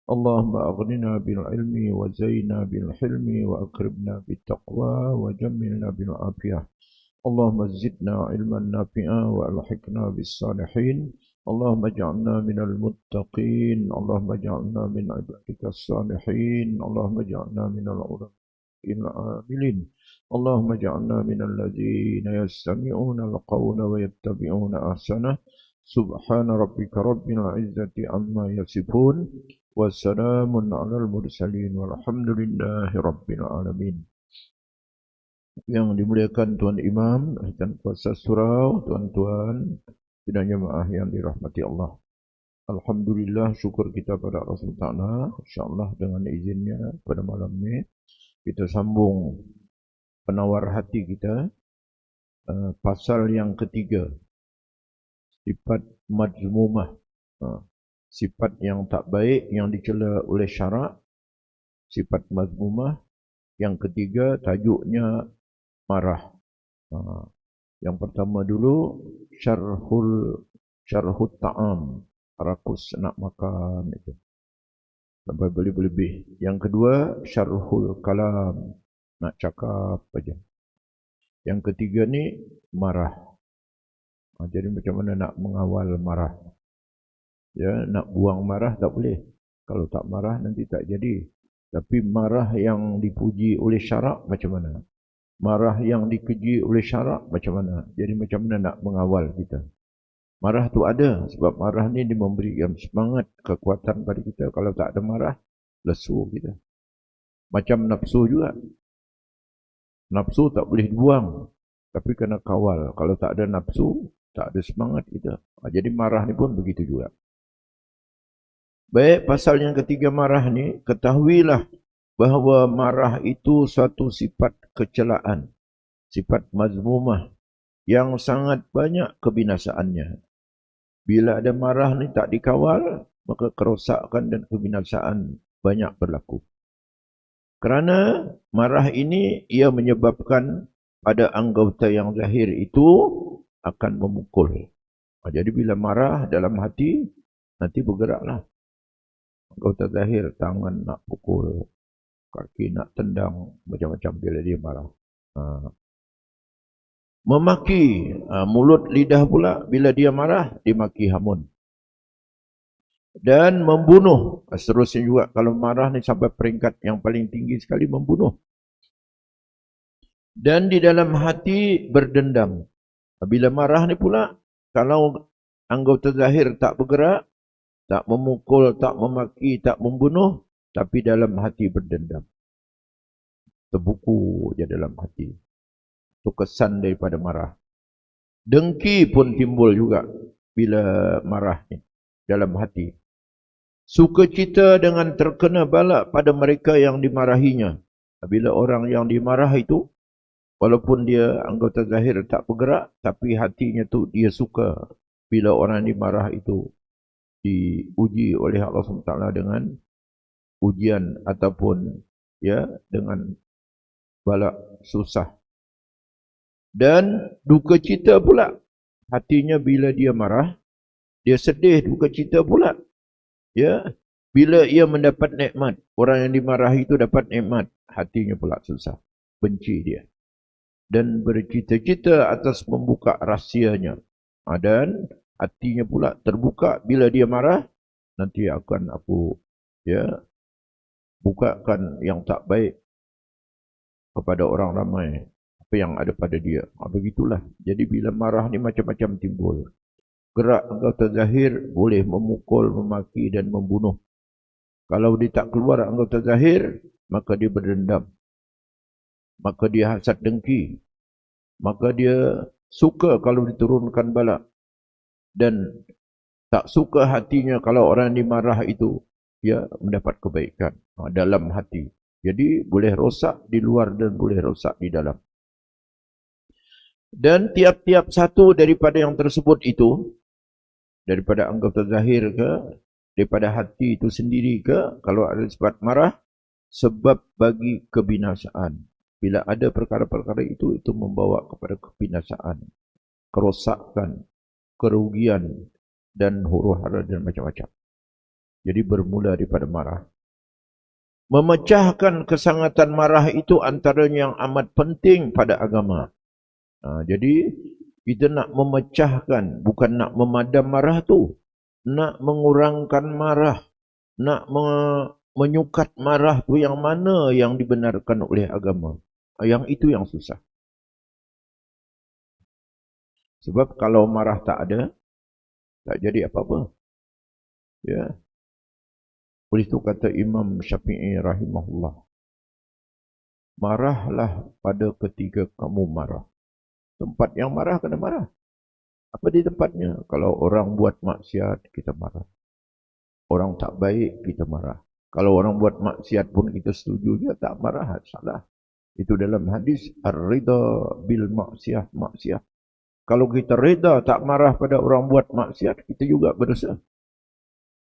اللهم أغننا بالعلم وزينا بالحلم وأكرمنا بالتقوى وجملنا بالعافية. اللهم زدنا علما نافعا وألحقنا بالصالحين. اللهم اجعلنا من المتقين. اللهم اجعلنا من عبادك الصالحين. اللهم اجعلنا من العلماء العاملين. اللهم اجعلنا من الذين يستمعون القول ويتبعون أحسنه. سبحان ربك رب العزة عما يصفون وسلام على المرسلين والحمد لله رب العالمين. Yang dimuliakan Tuan Imam dan Kuasa Surau, tuan-tuan dan jemaah yang dirahmati Allah. Alhamdulillah, syukur kita pada Rasul Ta'ala. InsyaAllah dengan izinnya pada malam ini kita sambung penawar hati kita, pasal yang ketiga, sifat majmumah, sifat yang tak baik yang dicela oleh syarak, sifat majmumah. Yang ketiga tajuknya marah. Yang pertama dulu syarhut ta'am, rakus nak makan itu sampai berlebih-lebih. Yang kedua syarhul kalam, nak cakap aja. Yang ketiga ni marah. Jadi macam mana nak mengawal marah? Ya, nak buang marah tak boleh. Kalau tak marah nanti tak jadi. Tapi marah yang dipuji oleh syarak macam mana? Marah yang dikeji oleh syarak macam mana? Jadi macam mana nak mengawal kita? Marah tu ada sebab marah ni dia memberikan semangat, kekuatan pada kita. Kalau tak ada marah, lesu kita. Macam nafsu juga. Nafsu tak boleh dibuang, tapi kena kawal. Kalau tak ada nafsu, tak ada semangat kita. Jadi marah ni pun begitu juga. Baik, pasal yang ketiga marah ni, ketahuilah bahawa marah itu suatu sifat kecelaan, sifat mazmumah yang sangat banyak kebinasaannya. Bila ada marah ni tak dikawal, maka kerosakan dan kebinasaan banyak berlaku. Kerana marah ini ia menyebabkan pada anggota yang zahir itu akan memukul. Jadi bila marah dalam hati, nanti bergeraklah. Anggota zahir, tangan nak pukul, kaki nak tendang, macam-macam bila dia marah. Memaki, mulut lidah pula bila dia marah, dimaki hamun. Dan membunuh, seterusnya juga kalau marah ni sampai peringkat yang paling tinggi sekali, membunuh. Dan di dalam hati berdendam. Bila marah ni pula, kalau anggota zahir tak bergerak, tak memukul, tak memaki, tak membunuh, tapi dalam hati berdendam. Terbuku je dalam hati. Itu kesan daripada marah. Dengki pun timbul juga bila marah ni dalam hati. Sukacita dengan terkena balak pada mereka yang dimarahinya. Bila orang yang dimarah itu, walaupun dia anggota zahir tak bergerak, tapi hatinya tu dia suka bila orang dimarah itu diuji oleh Allah SWT dengan ujian ataupun ya dengan balak susah. Dan duka cita pula hatinya bila dia marah, dia sedih, duka cita pula. Ya, bila ia mendapat nikmat, orang yang dimarahi itu dapat nikmat, hatinya pula susah, benci dia. Dan bercita-cita atas membuka rahsianya. Dan hatinya pula terbuka bila dia marah, nanti akan aku bukakan yang tak baik kepada orang ramai, apa yang ada pada dia. Begitulah. Jadi bila marah ni macam-macam timbul. Gerak anggota zahir boleh memukul, memaki dan membunuh. Kalau dia tak keluar anggota zahir, maka dia berdendam. Maka dia hasad dengki. Maka dia suka kalau diturunkan balak. Dan tak suka hatinya kalau orang dimarah itu dia mendapat kebaikan dalam hati. Jadi boleh rosak di luar dan boleh rosak di dalam. Dan tiap-tiap satu daripada yang tersebut itu, daripada anggota zahir ke, daripada hati itu sendiri ke, kalau ada sifat marah, sebab bagi kebinasaan. Bila ada perkara-perkara itu membawa kepada kebinasaan, kerosakan, kerugian dan huru-hara dan macam-macam. Jadi bermula daripada marah. Memecahkan kesangatan marah itu antaranya yang amat penting pada agama. Jadi kita nak memecahkan, bukan nak memadam marah tu. Nak mengurangkan marah, nak menyukat marah tu yang mana yang dibenarkan oleh agama. Yang itu yang susah. Sebab kalau marah tak ada, tak jadi apa-apa. Ya. Oleh itu kata Imam Syafi'i rahimahullah, marahlah pada ketika kamu marah. Tempat yang marah kena marah. Apa di tempatnya? Kalau orang buat maksiat, kita marah. Orang tak baik, kita marah. Kalau orang buat maksiat pun kita setuju, dia tak marah, salah. Itu dalam hadis, ar-ridha bil maksiat, maksiat. Kalau kita reda tak marah pada orang buat maksiat, kita juga berdosa.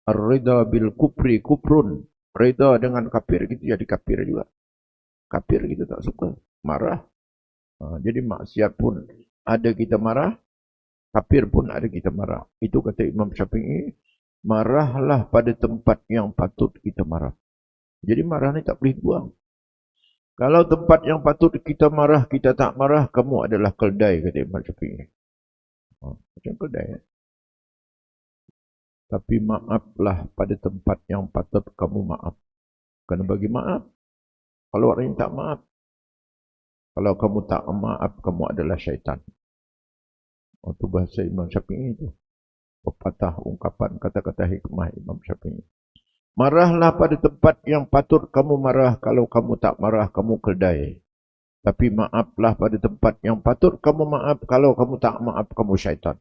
Ar-ridha bil kufri kufrun. Reda dengan kafir, kita jadi kafir juga. Kafir kita tak suka, marah. Jadi maksiat pun ada kita marah, kafir pun ada kita marah. Itu kata Imam Syafi'i, marahlah pada tempat yang patut kita marah. Jadi marah ni tak boleh buang. Kalau tempat yang patut kita marah, kita tak marah, kamu adalah keldai, kata Imam Syafi'i. Macam keldai. Tapi maaflah pada tempat yang patut kamu maaf. Kena bagi maaf. Kalau orang yang tak maaf, kalau kamu tak maaf, kamu adalah syaitan. Itu bahasa Imam Syafi'i itu. Pepatah ungkapan kata-kata hikmah Imam Syafi'i. Marahlah pada tempat yang patut kamu marah. Kalau kamu tak marah, kamu keldai. Tapi maaflah pada tempat yang patut kamu maaf. Kalau kamu tak maaf, kamu syaitan.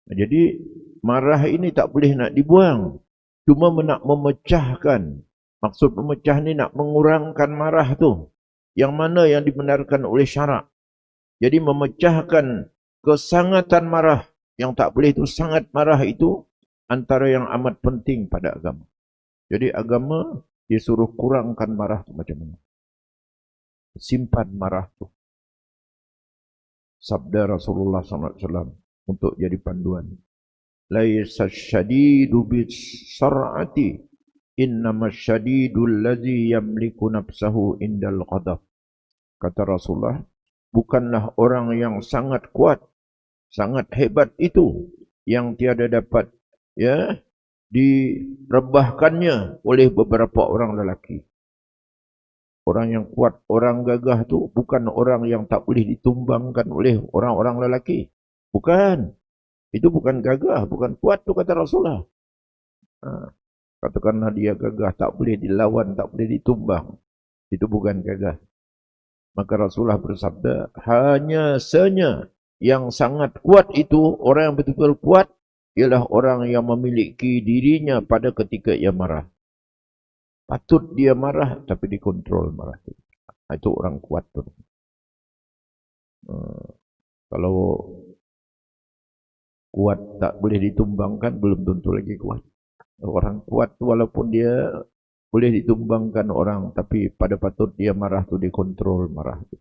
Jadi, marah ini tak boleh nak dibuang. Cuma nak memecahkan. Maksud memecah ni nak mengurangkan marah tu. Yang mana yang dibenarkan oleh syarak. Jadi memecahkan kesangatan marah. Yang tak boleh itu, sangat marah itu antara yang amat penting pada agama. Jadi agama dia suruh kurangkan marah tu macam mana. Simpan marah tu. Sabda Rasulullah SAW untuk jadi panduan. Laisa syadidu bis-sar'ati, innama syadidul ladzi yamliku nafsahu indal ghadab. Kata Rasulullah, bukanlah orang yang sangat kuat, sangat hebat itu yang tiada dapat direbahkannya oleh beberapa orang lelaki. Orang yang kuat, orang gagah tu bukan orang yang tak boleh ditumbangkan oleh orang-orang lelaki. Bukan. Itu bukan gagah, bukan kuat tu kata Rasulullah. Katakanlah dia gagah, tak boleh dilawan, tak boleh ditumbang. Itu bukan gagah. Maka Rasulullah bersabda, hanya saja yang sangat kuat itu, orang yang betul-betul kuat, ialah orang yang memiliki dirinya pada ketika ia marah. Patut dia marah, tapi dikontrol marah itu. Itu orang kuat tu. Kalau kuat tak boleh ditumbangkan, belum tentu lagi kuat. Orang kuat tu walaupun dia boleh ditumbangkan orang, tapi pada patut dia marah tu dikontrol marah tu.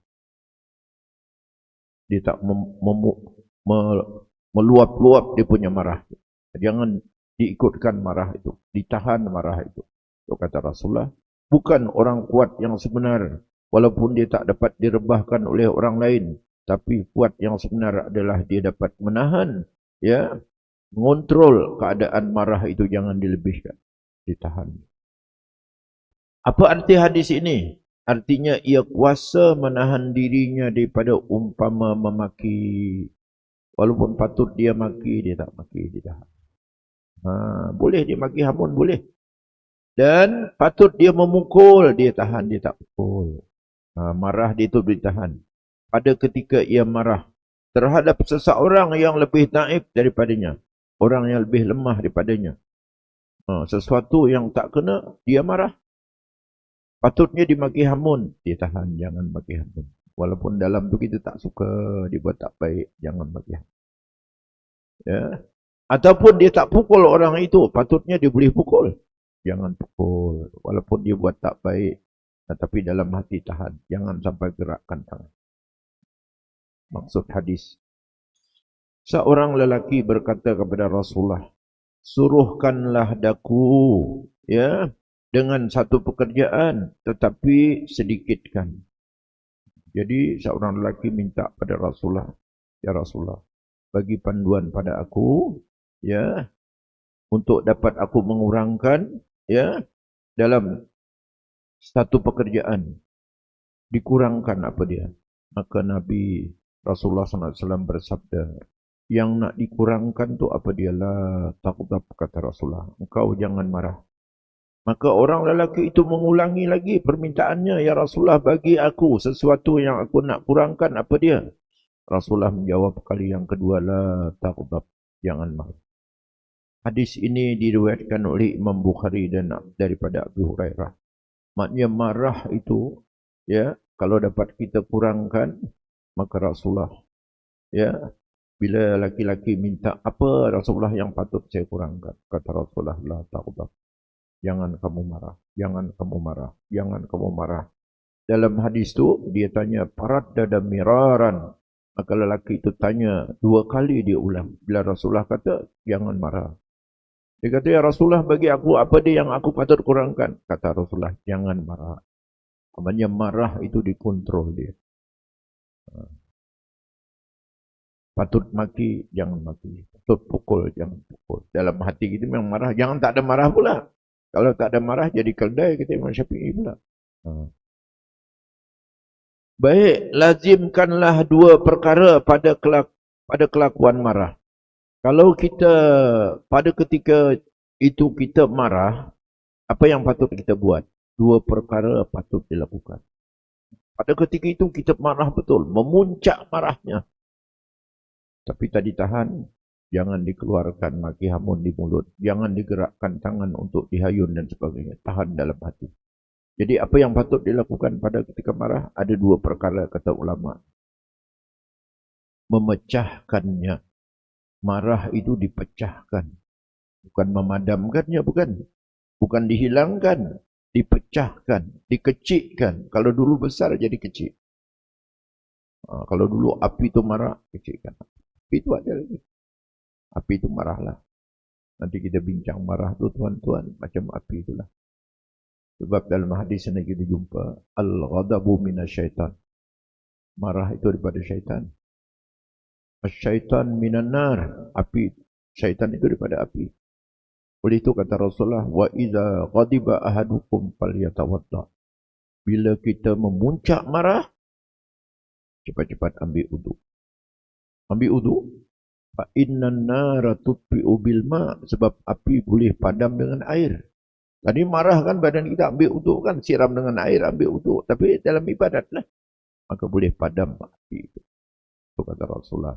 Dia tak meluap-luap dia punya marah. Jangan diikutkan marah itu, ditahan marah itu. Itu kata Rasulullah, bukan orang kuat yang sebenar, walaupun dia tak dapat direbahkan oleh orang lain, tapi kuat yang sebenar adalah dia dapat menahan, mengontrol keadaan marah itu, jangan dilebihkan, ditahan. Apa arti hadis ini? Artinya ia kuasa menahan dirinya daripada umpama memaki. Walaupun patut dia maki, dia tak maki, dia tahan. Boleh dia maki hamun, boleh. Dan patut dia memukul, dia tahan, dia tak pukul. Marah dia itu ditahan. Pada ketika ia marah terhadap seseorang yang lebih naif daripadanya, orang yang lebih lemah daripadanya, sesuatu yang tak kena, dia marah. Patutnya dimaki hamun, dia tahan, jangan maki hamun. Walaupun dalam tu kita tak suka, dia buat tak baik, jangan maki hamun. Ataupun dia tak pukul orang itu, patutnya dia boleh pukul. Jangan pukul, walaupun dia buat tak baik, tapi dalam hati tahan, jangan sampai gerakkan tangan. Maksud hadis, seorang lelaki berkata kepada Rasulullah, suruhkanlah daku, ya, dengan satu pekerjaan, tetapi sedikitkan. Jadi seorang lelaki minta pada Rasulullah, ya Rasulullah, bagi panduan pada aku, ya, untuk dapat aku mengurangkan, ya, dalam satu pekerjaan, dikurangkan apa dia. Maka Nabi Rasulullah SAW bersabda, yang nak dikurangkan tu apa dia lah, takut apa kata Rasulullah, engkau jangan marah. Maka orang lelaki itu mengulangi lagi permintaannya, ya Rasulullah, bagi aku sesuatu yang aku nak kurangkan apa dia. Rasulullah menjawab kali yang kedua, la taghdab, jangan marah. Hadis ini diriwayatkan oleh Imam Bukhari dan daripada Abu Hurairah. Maknanya marah itu, ya, kalau dapat kita kurangkan, maka Rasulullah, ya, bila laki-laki minta apa Rasulullah yang patut saya kurangkan, kata Rasulullah, la taghdab, jangan kamu marah, jangan kamu marah, jangan kamu marah. Dalam hadis tu dia tanya paraddada miraran, maka lelaki itu tanya 2 kali dia ulang. Bila Rasulullah kata jangan marah, dia kata, ya Rasulullah, bagi aku apa dia yang aku patut kurangkan? Kata Rasulullah, jangan marah. Maksudnya marah itu dikontrol dia. Patut maki, jangan maki. Patut pukul, jangan pukul. Dalam hati kita memang marah, jangan tak ada marah pula. Kalau tak ada marah, jadi keldai, kita Imam Syafi'i pula. Baik, lazimkanlah 2 perkara pada kelakuan marah. Kalau kita pada ketika itu kita marah, apa yang patut kita buat? 2 perkara patut dilakukan. Pada ketika itu kita marah betul, memuncak marahnya. Tapi tak ditahan, jangan dikeluarkan maki hamun di mulut, jangan digerakkan tangan untuk dihayun dan sebagainya. Tahan dalam hati. Jadi apa yang patut dilakukan pada ketika marah? Ada 2 perkara kata ulama. Memecahkannya. Marah itu dipecahkan. Bukan memadamkannya, bukan. Bukan dihilangkan. Dipecahkan, dikecikkan. Kalau dulu besar jadi kecil. Kalau dulu api itu marah, kecikkan. Api itu ada lagi. Api itu marahlah. Nanti kita bincang marah tu tuan-tuan, macam api itulah. Sebab dalam hadis ini kita jumpa al-ghadabu minasyaitan. Marah itu daripada syaitan. Syaitan minan nar, api. Syaitan itu daripada api. Oleh itu kata Rasulullah, wa idza ghadiba ahadukum falyatawadda. Bila kita memuncak marah, cepat-cepat ambil wudu. Ambil wudu. Fa innan nara tutfi'u bil ma, sebab api boleh padam dengan air. Tadi marah kan badan kita, ambil wudu kan, siram dengan air, ambil wudu. Tapi dalam ibadatlah, maka boleh padam api itu. Itu kata Rasulullah.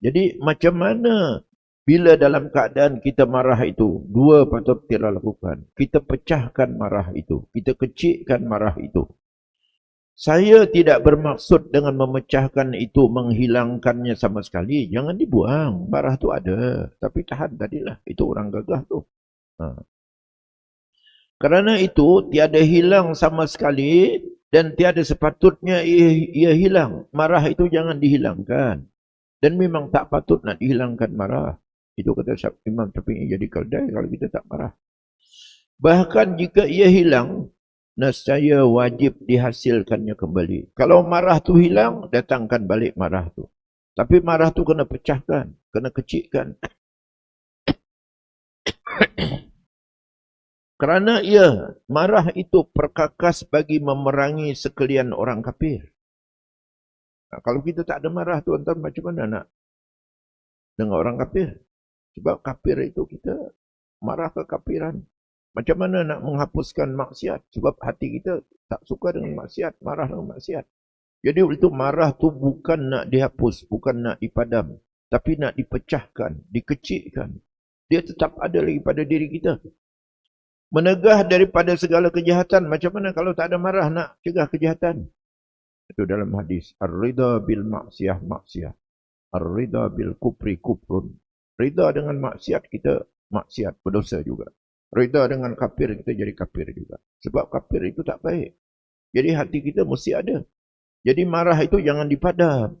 Jadi macam mana bila dalam keadaan kita marah itu, 2 patut kita lakukan. Kita pecahkan marah itu. Kita kecikkan marah itu. Saya tidak bermaksud dengan memecahkan itu, menghilangkannya sama sekali. Jangan dibuang. Marah tu ada. Tapi tahan tadilah. Itu orang gagah tu. Kerana itu, tiada hilang sama sekali dan tiada sepatutnya ia hilang. Marah itu jangan dihilangkan. Dan memang tak patut nak dihilangkan marah. Itu kata Imam Syafi'i, jadi keldai kalau kita tak marah. Bahkan jika ia hilang, nescaya wajib dihasilkannya kembali. Kalau marah tu hilang, datangkan balik marah tu. Tapi marah tu kena pecahkan, kena kecikkan. Kerana ia, marah itu perkakas bagi memerangi sekalian orang kafir. Kalau kita tak ada marah, tuan-tuan, macam mana nak dengan orang kafir? Sebab kafir itu kita marah ke kafiran. Macam mana nak menghapuskan maksiat? Sebab hati kita tak suka dengan maksiat, marah dengan maksiat. Jadi itu marah tu bukan nak dihapus, bukan nak dipadam, tapi nak dipecahkan, dikecikkan. Dia tetap ada lagi pada diri kita. Menegah daripada segala kejahatan. Macam mana kalau tak ada marah nak cegah kejahatan? Itu dalam hadis. Ar-ridha bil maksiyah maksiyah. Ar-ridha bil kufri kufrun. Ridha dengan maksiat kita maksiat, berdosa juga. Ridha dengan kafir kita jadi kafir juga. Sebab kafir itu tak baik. Jadi hati kita mesti ada. Jadi marah itu jangan dipadam.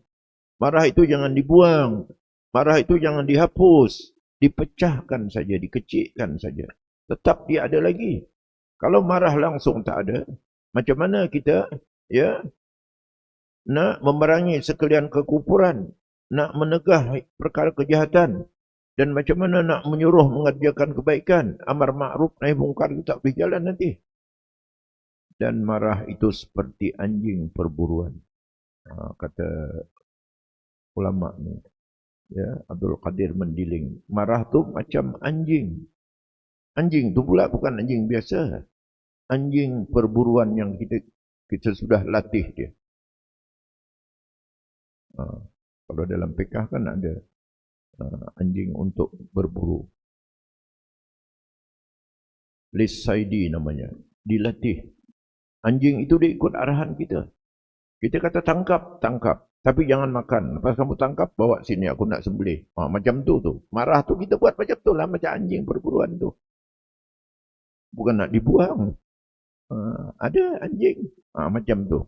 Marah itu jangan dibuang. Marah itu jangan dihapus. dipecahkan saja, dikecilkan saja. Tetap dia ada lagi. Kalau marah langsung tak ada, macam mana kita ya nak memerangi sekalian kekufuran, nak menegah perkara kejahatan, dan macam mana nak menyuruh mengerjakan kebaikan, amar ma'ruf nahi mungkar itu tak boleh jalan nanti. Dan marah itu seperti anjing perburuan. Kata ulama ni, ya, Abdul Qadir Mendiling. Marah tu macam anjing. Anjing tu pula bukan anjing biasa. Anjing perburuan yang kita sudah latih dia. Kalau dalam fiqh kan ada anjing untuk berburu. Lisaidi namanya. Dilatih. Anjing itu dia ikut arahan kita. Kita kata tangkap, tangkap. Tapi jangan makan. Lepas kamu tangkap, bawa sini aku nak sembelih. Macam tu. Marah tu kita buat macam tu lah. Macam anjing perburuan tu. Bukan nak dibuang. Ada anjing. Macam tu.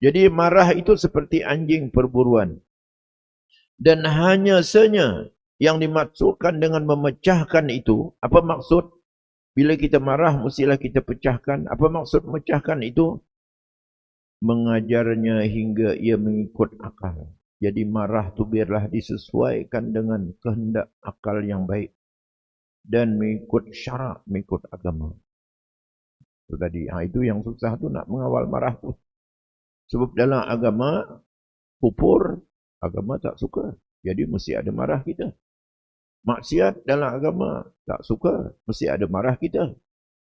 Jadi marah itu seperti anjing perburuan. Dan hanya saja yang dimaksudkan dengan memecahkan itu. Apa maksud? Bila kita marah, mestilah kita pecahkan. Apa maksud memecahkan itu? Mengajarnya hingga ia mengikut akal. Jadi marah tu biarlah disesuaikan dengan kehendak akal yang baik. Dan mengikut syarak, mengikut agama. Itu tadi. Itu yang susah tu nak mengawal marah tu. Sebab dalam agama, kufur, agama tak suka. Jadi mesti ada marah kita. Maksiat dalam agama tak suka. Mesti ada marah kita.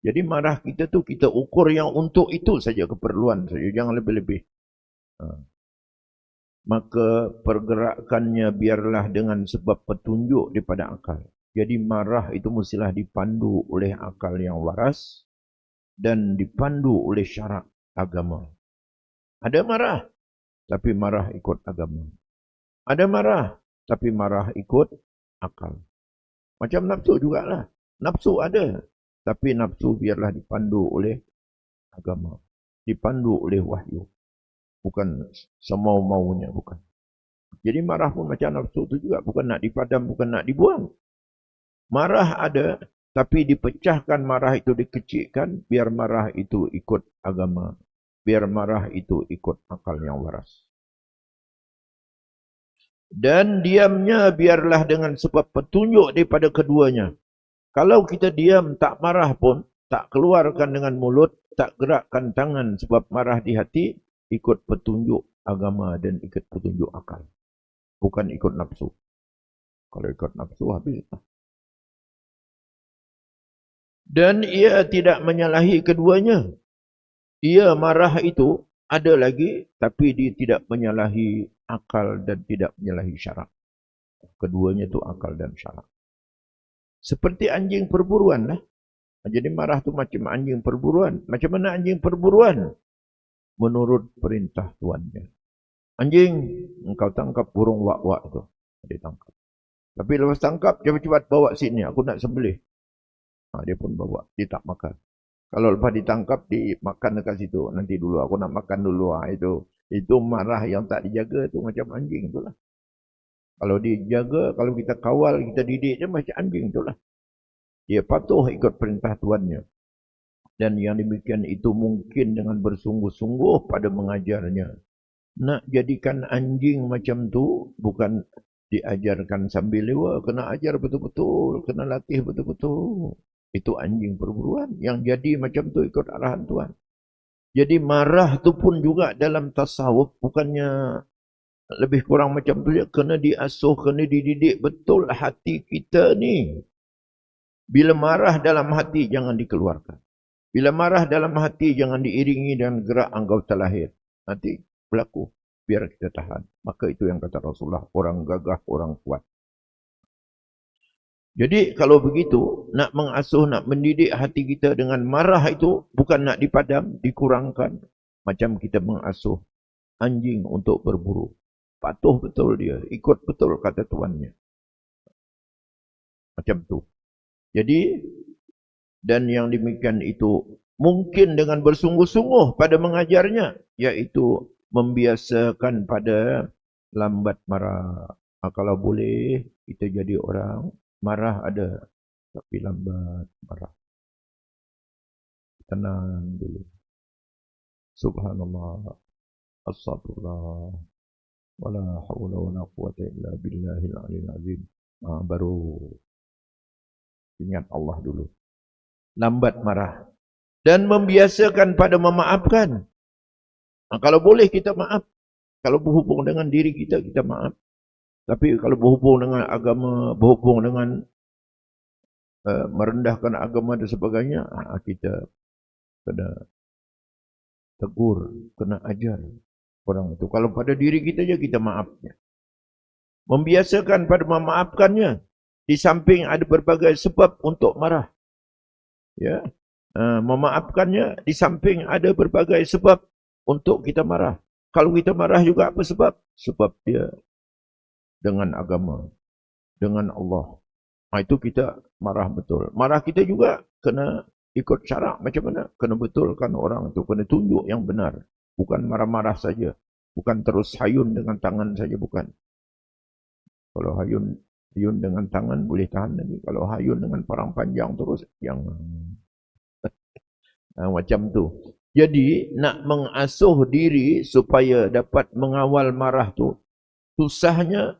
Jadi marah kita tu kita ukur yang untuk itu saja keperluan saja. Jangan lebih-lebih. Maka pergerakannya biarlah dengan sebab petunjuk daripada akal. Jadi marah itu mestilah dipandu oleh akal yang waras. Dan dipandu oleh syarak agama. Ada marah. Tapi marah ikut agama. Ada marah. Tapi marah ikut akal. Macam nafsu jugalah. Nafsu ada. Tapi nafsu biarlah dipandu oleh agama. Dipandu oleh wahyu. Bukan semau-maunya. Bukan. Jadi marah pun macam nafsu itu juga. Bukan nak dipadam, bukan nak dibuang. Marah ada. Tapi dipecahkan marah itu dikecilkan. Biar marah itu ikut agama. Biar marah itu ikut akal yang waras. Dan diamnya biarlah dengan sebab petunjuk daripada keduanya. Kalau kita diam tak marah pun, tak keluarkan dengan mulut, tak gerakkan tangan sebab marah di hati, ikut petunjuk agama dan ikut petunjuk akal. Bukan ikut nafsu. Kalau ikut nafsu habis. Dan ia tidak menyalahi keduanya. Ia marah itu ada lagi, tapi dia tidak menyalahi akal dan tidak menyalahi syarak. Keduanya itu akal dan syarak. Seperti anjing perburuan lah. Jadi marah tu macam anjing perburuan. Macam mana anjing perburuan? Menurut perintah tuannya. Anjing, engkau tangkap burung wak-wak tu. Dia tangkap. Tapi lepas tangkap, cepat-cepat bawa sini. Aku nak sembelih. Dia pun bawa. Dia tak makan. Kalau lepas ditangkap, dimakan dekat situ. Nanti dulu, aku nak makan dulu. Itu marah yang tak dijaga tu macam anjing itulah. Kalau dijaga, kalau kita kawal, kita didik dia macam anjing itulah. Dia patuh ikut perintah tuannya. Dan yang demikian itu mungkin dengan bersungguh-sungguh pada mengajarnya. Nak jadikan anjing macam tu, bukan diajarkan sambil lewa. Kena ajar betul-betul, kena latih betul-betul. Itu anjing perburuan. Yang jadi macam tu ikut arahan Tuhan. Jadi marah tu pun juga dalam tasawuf. Bukannya lebih kurang macam tu. Kena diasuh, kena dididik betul hati kita ni. Bila marah dalam hati jangan dikeluarkan. Bila marah dalam hati jangan diiringi dengan gerak anggota lahir. Nanti berlaku. Biar kita tahan. Maka itu yang kata Rasulullah. Orang gagah, orang kuat. Jadi kalau begitu, nak mengasuh, nak mendidik hati kita dengan marah itu, bukan nak dipadam, dikurangkan. Macam kita mengasuh anjing untuk berburu. Patuh betul dia, ikut betul kata tuannya. Macam tu. Jadi, dan yang demikian itu, mungkin dengan bersungguh-sungguh pada mengajarnya, iaitu membiasakan pada lambat marah. Kalau boleh, kita jadi orang Marah ada, tapi lambat marah. Tenang dulu. Subhanallah. Astagfirullah. Wala hawla wala quwata illa billahil aliyil azim. Baru ingat Allah dulu. Lambat marah. Dan membiasakan pada memaafkan. Kalau boleh kita maaf. Kalau berhubung dengan diri kita, kita maaf. Tapi kalau berhubung dengan agama, berhubung dengan merendahkan agama dan sebagainya, kita kena tegur, kena ajar orang itu. Kalau pada diri kita je kita maafnya. Membiasakan pada memaafkannya. Di samping ada berbagai sebab untuk marah. Ya, memaafkannya di samping ada berbagai sebab untuk kita marah. Kalau kita marah juga apa sebab? Sebab dia dengan agama, dengan Allah. Itu kita marah betul. Marah kita juga kena ikut syarak macam mana? Kena betulkan orang itu, kena tunjuk yang benar. Bukan marah-marah saja. Bukan terus hayun dengan tangan saja, bukan. Kalau hayun dengan tangan boleh tahan lagi. Kalau hayun dengan parang panjang terus, yang macam tu. Jadi nak mengasuh diri supaya dapat mengawal marah tu, susahnya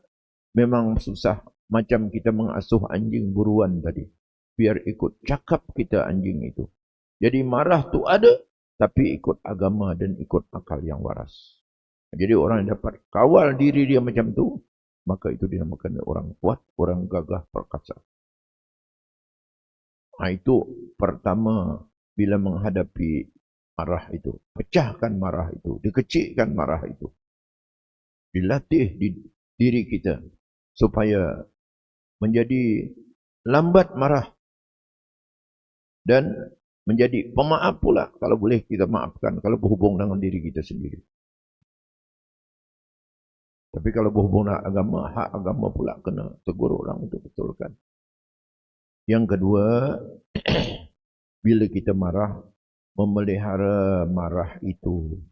memang susah. Macam kita mengasuh anjing buruan tadi. Biar ikut cakap kita anjing itu. Jadi marah tu ada, tapi ikut agama dan ikut akal yang waras. Jadi orang yang dapat kawal diri dia macam tu, maka itu dinamakan orang kuat, orang gagah perkasa. Itu pertama bila menghadapi marah itu. Pecahkan marah itu, dikecilkan marah itu. Dilatih di diri kita supaya menjadi lambat marah dan menjadi pemaaf pula kalau boleh kita maafkan kalau berhubung dengan diri kita sendiri. Tapi kalau berhubung dengan agama, hak agama pula kena tegur orang itu betulkan. Yang kedua, bila kita marah, memelihara marah itu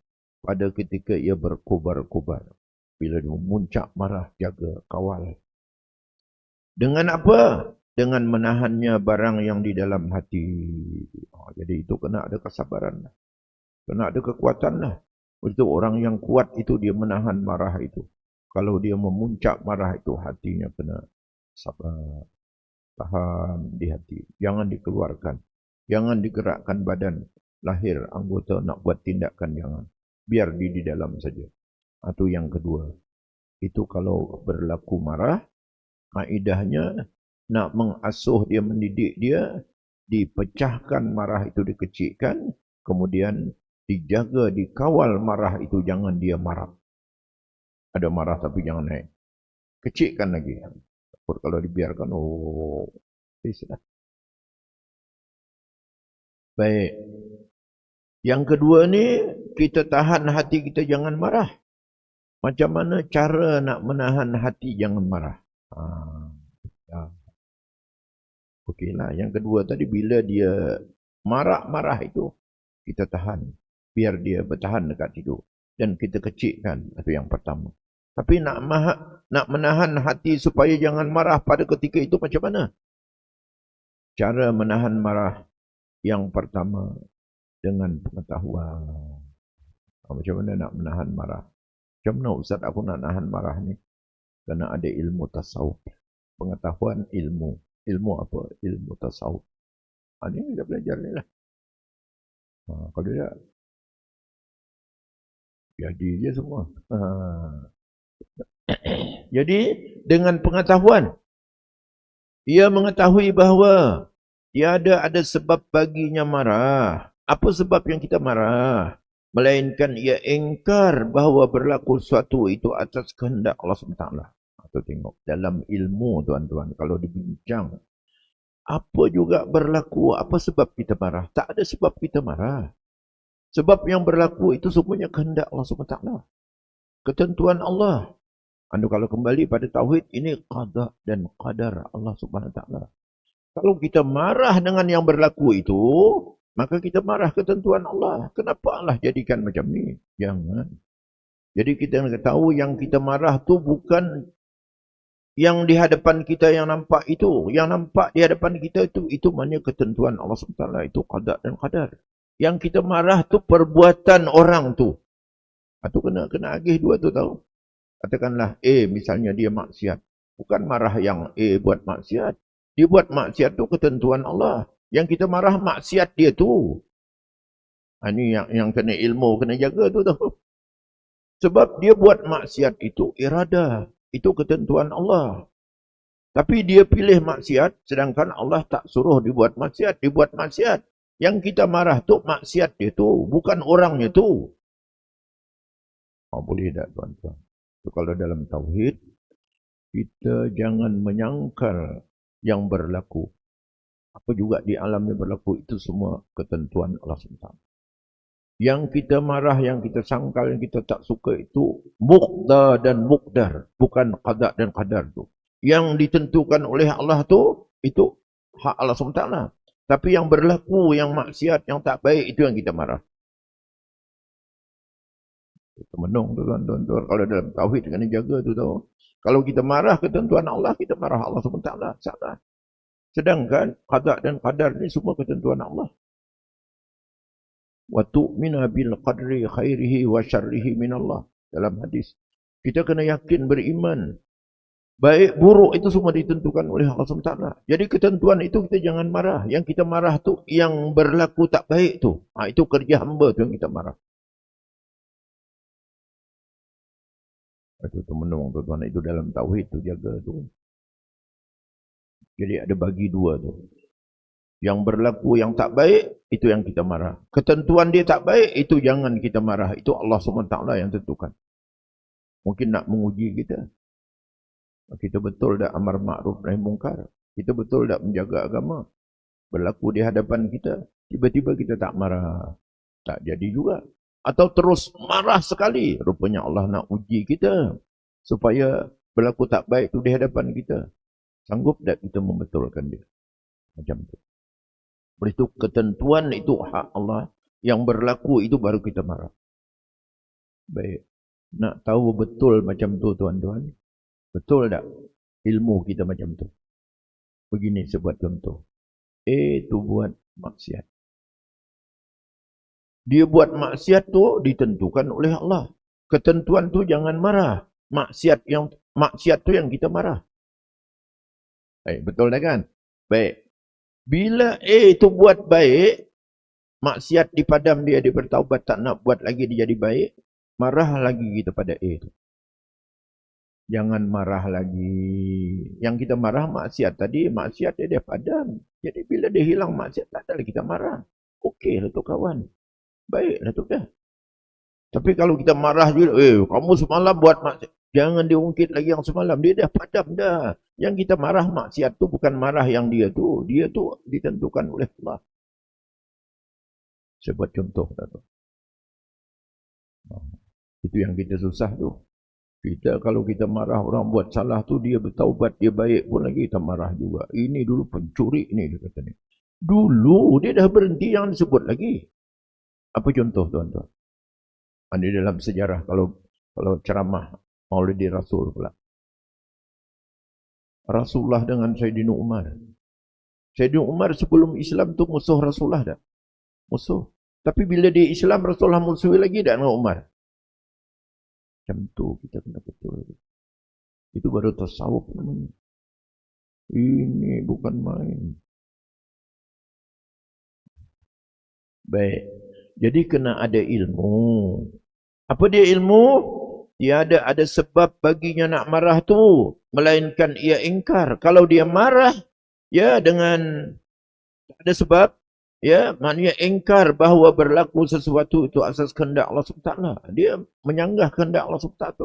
pada ketika ia berkobar-kobar. Bila dia memuncak marah, jaga, kawal. Dengan apa? Dengan menahannya barang yang di dalam hati. Jadi itu kena ada kesabaran. Kena ada kekuatan lah. Untuk orang yang kuat itu dia menahan marah itu. Kalau dia memuncak marah itu hatinya kena sabar. Tahan di hati. Jangan dikeluarkan. Jangan digerakkan badan. Lahir anggota nak buat tindakan jangan. Biar di dalam saja. Itu yang kedua. Itu kalau berlaku marah. Kaedahnya nak mengasuh dia, mendidik dia, dipecahkan marah itu, dikecilkan, kemudian dijaga, dikawal marah itu, jangan dia marah. Ada marah tapi jangan naik. Kecilkan lagi. Kalau dibiarkan, bisa. Baik. Yang kedua ni, kita tahan hati kita jangan marah. Macam mana cara nak menahan hati jangan marah? Okeylah. Yang kedua tadi, bila dia marah-marah itu, kita tahan. Biar dia bertahan dekat situ. Dan kita kecilkan. Itu yang pertama. Tapi nak menahan hati supaya jangan marah pada ketika itu macam mana? Cara menahan marah yang pertama dengan pengetahuan. Macam mana nak menahan marah? Macam mana Ustaz aku nak nahan marah ni? Kerana ada ilmu tasawuf. Pengetahuan ilmu. Ilmu apa? Ilmu tasawuf. Ini kita belajar ni lah. Kalau dia jadi je semua. Jadi dengan pengetahuan, ia mengetahui bahawa tiada ada sebab baginya marah. Apa sebab yang kita marah? Melainkan ia ingkar bahawa berlaku sesuatu itu atas kehendak Allah SWT. Atau tengok dalam ilmu tuan-tuan, kalau dibincang, apa juga berlaku, apa sebab kita marah? Tak ada sebab kita marah. Sebab yang berlaku itu semuanya kehendak Allah SWT. Ketentuan Allah. Kalau kembali pada tauhid, ini qada dan qadar Allah SWT. Kalau kita marah dengan yang berlaku itu, maka kita marah ketentuan Allah. Kenapa Allah jadikan macam ni? Jangan. Jadi kita tahu yang kita marah tu bukan Yang di hadapan kita yang nampak itu, yang nampak di hadapan kita itu maknanya ketentuan Allah SWT, itu qada dan qadar. Yang kita marah tu perbuatan orang tu. Itu kena agih dua tu tahu. Katakanlah misalnya dia maksiat. Bukan marah yang buat maksiat. Dia buat maksiat tu ketentuan Allah. Yang kita marah maksiat dia tu. Ini yang kena ilmu, kena jaga tu tahu. Sebab dia buat maksiat itu irada. Itu ketentuan Allah. Tapi dia pilih maksiat, sedangkan Allah tak suruh dibuat maksiat. Dibuat maksiat. Yang kita marah tu maksiat dia tu, bukan orangnya tu. Boleh tak tuan-tuan? Kalau dalam tauhid, kita jangan menyangkal yang berlaku. Apa juga di alam yang berlaku, itu semua ketentuan Allah SWT. Yang kita marah, yang kita sangkal, yang kita tak suka itu muqda dan muqdar. Bukan qada dan qadar tu. Yang ditentukan oleh Allah tu, itu hak Allah SWT. Tapi yang berlaku, yang maksiat, yang tak baik, itu yang kita marah. Kita menung tu tuan-tuan. Kalau dalam tauhid kena jaga tu tahu. Kalau kita marah ketentuan Allah, kita marah Allah SWT. Salah. Sedangkan qada dan qadar ni semua ketentuan Allah. Wa tu'mina bil qadri khairihi wa syarrihi minallah. Dalam hadis. Kita kena yakin beriman. Baik buruk itu semua ditentukan oleh Allah SWT. Jadi ketentuan itu kita jangan marah. Yang kita marah tu yang berlaku tak baik tu. Itu kerja hamba tu yang kita marah. Itu menung tu tuan. Itu dalam tauhid tu jaga tu. Jadi ada bagi dua tu. Yang berlaku yang tak baik, itu yang kita marah. Ketentuan dia tak baik, itu jangan kita marah. Itu Allah SWT yang tentukan. Mungkin nak menguji kita. Kita betul tak amar ma'ruf nahi mungkar? Kita betul tak menjaga agama? Berlaku di hadapan kita, tiba-tiba kita tak marah. Tak jadi juga. Atau terus marah sekali. Rupanya Allah nak uji kita. Supaya berlaku tak baik itu di hadapan kita. Sanggup tak kita membetulkan dia? Macam tu. Oleh itu ketentuan itu hak Allah. Yang berlaku itu baru kita marah. Baik. Nak tahu betul macam tu tuan-tuan? Betul tak ilmu kita macam tu? Begini sebuah contoh. Tu buat maksiat. Dia buat maksiat tu ditentukan oleh Allah. Ketentuan tu jangan marah. Maksiat tu yang kita marah. Baik, betul tak kan? Baik. Bila itu buat baik, maksiat dipadam dia bertaubat tak nak buat lagi dia jadi baik, marah lagi kita pada itu. Jangan marah lagi. Yang kita marah maksiat tadi, maksiat dia padam. Jadi bila dia hilang maksiat, tak ada lagi kita marah. Okeylah tu kawan. Baiklah tu dah. Tapi kalau kita marah juga, kamu semalam buat maksiat. Jangan diungkit lagi yang semalam. Dia dah padam dah. Yang kita marah maksiat tu bukan marah yang dia tu. Dia tu ditentukan oleh Allah. Saya buat contoh. Itu yang kita susah tu. Kita kalau kita marah orang buat salah tu, dia bertaubat, dia baik pun lagi kita marah juga. Ini dulu pencuri ni dia kata ni. Dulu dia dah berhenti, jangan disebut lagi. Apa contoh tuan-tuan? Ini dalam sejarah kalau ceramah Maulidi Rasul pula. Rasulullah dengan Sayyidina Umar. Sayyidina Umar sebelum Islam tu musuh Rasulullah dah. Musuh. Tapi bila dia Islam, Rasulullah musuh lagi dah dengan Umar. Macam tu kita kena betul. Itu baru tasawuf namanya. Ini bukan main. Baik. Jadi kena ada ilmu. Apa dia ilmu? Dia ada sebab baginya nak marah tu. Melainkan ia ingkar. Kalau dia marah, ya dengan ada sebab, ya maknanya ingkar bahawa berlaku sesuatu itu asas kehendak Allah SWT. Dia menyanggah kehendak Allah SWT.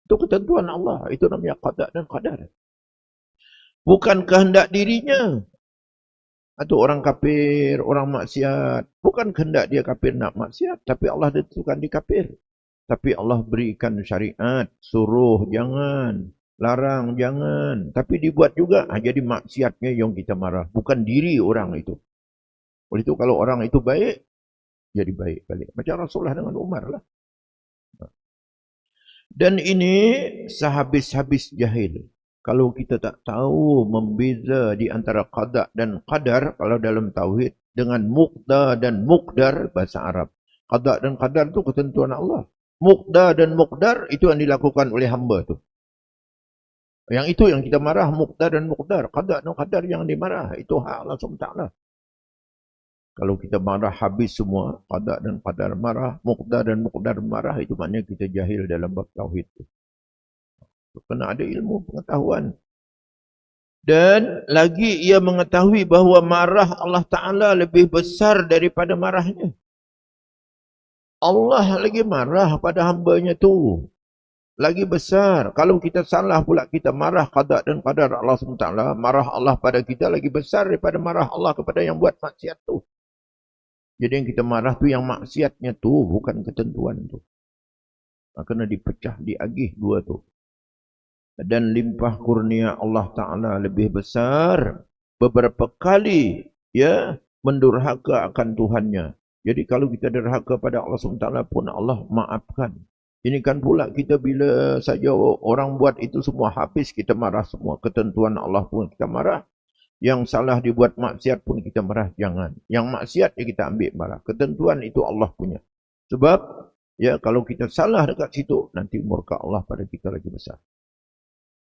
Itu ketentuan Allah. Itu namanya qada dan qadar. Bukan kehendak dirinya. Atau orang kafir, orang maksiat. Bukan kehendak dia kafir nak maksiat. Tapi Allah tentukan dia kafir. Tapi Allah berikan syariat. Suruh jangan. Larang jangan. Tapi dibuat juga. Jadi maksiatnya yang kita marah. Bukan diri orang itu. Oleh itu kalau orang itu baik, jadi baik balik. Macam Rasulullah dengan Umar lah. Dan ini sehabis-habis jahil. Kalau kita tak tahu membeza di antara qada dan qadar, kalau dalam tauhid, dengan muqda dan muqdar, bahasa Arab. Qada dan qadar itu ketentuan Allah. Muqda dan muqdar itu yang dilakukan oleh hamba tu. Yang itu yang kita marah, muqda dan muqdar. Qada dan qadar yang dimarah. Itu hak Allah SWT. Kalau kita marah habis semua, qada dan qadar marah, muqda dan muqdar marah, itu maknanya kita jahil dalam bab tauhid. Kena ada ilmu pengetahuan. Dan lagi ia mengetahui bahawa marah Allah Ta'ala lebih besar daripada marahnya. Allah lagi marah pada hambanya tu. Lagi besar. Kalau kita salah pula kita marah qada dan qadar Allah SWT, marah Allah pada kita lagi besar daripada marah Allah kepada yang buat maksiat tu. Jadi yang kita marah tu yang maksiatnya tu, bukan ketentuan tu. Kena dipecah, diagih dua tu. Dan limpah kurnia Allah Ta'ala lebih besar beberapa kali ya mendurhaka akan Tuhannya. Jadi kalau kita derhaka pada Allah SWT pun Allah maafkan. Ini kan pula kita bila saja orang buat itu semua habis kita marah semua. Ketentuan Allah pun kita marah. Yang salah dibuat maksiat pun kita marah. Jangan. Yang maksiat ya kita ambil marah. Ketentuan itu Allah punya. Sebab ya kalau kita salah dekat situ nanti murka Allah pada kita lagi besar.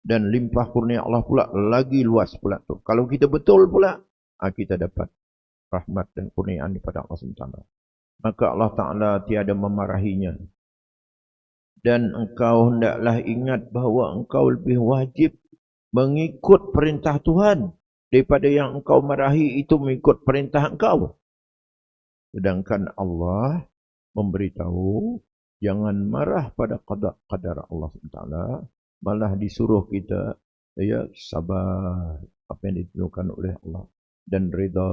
Dan limpah kurnia Allah pula lagi luas pula tu. Kalau kita betul pula, kita dapat rahmat dan kurniaan daripada Allah SWT. Maka Allah Ta'ala tiada memarahinya. Dan engkau hendaklah ingat bahawa engkau lebih wajib mengikut perintah Tuhan daripada yang engkau marahi itu mengikut perintah engkau. Sedangkan Allah memberitahu jangan marah pada qadar Allah SWT. Malah disuruh kita ya sabar apa yang ditentukan oleh Allah dan reda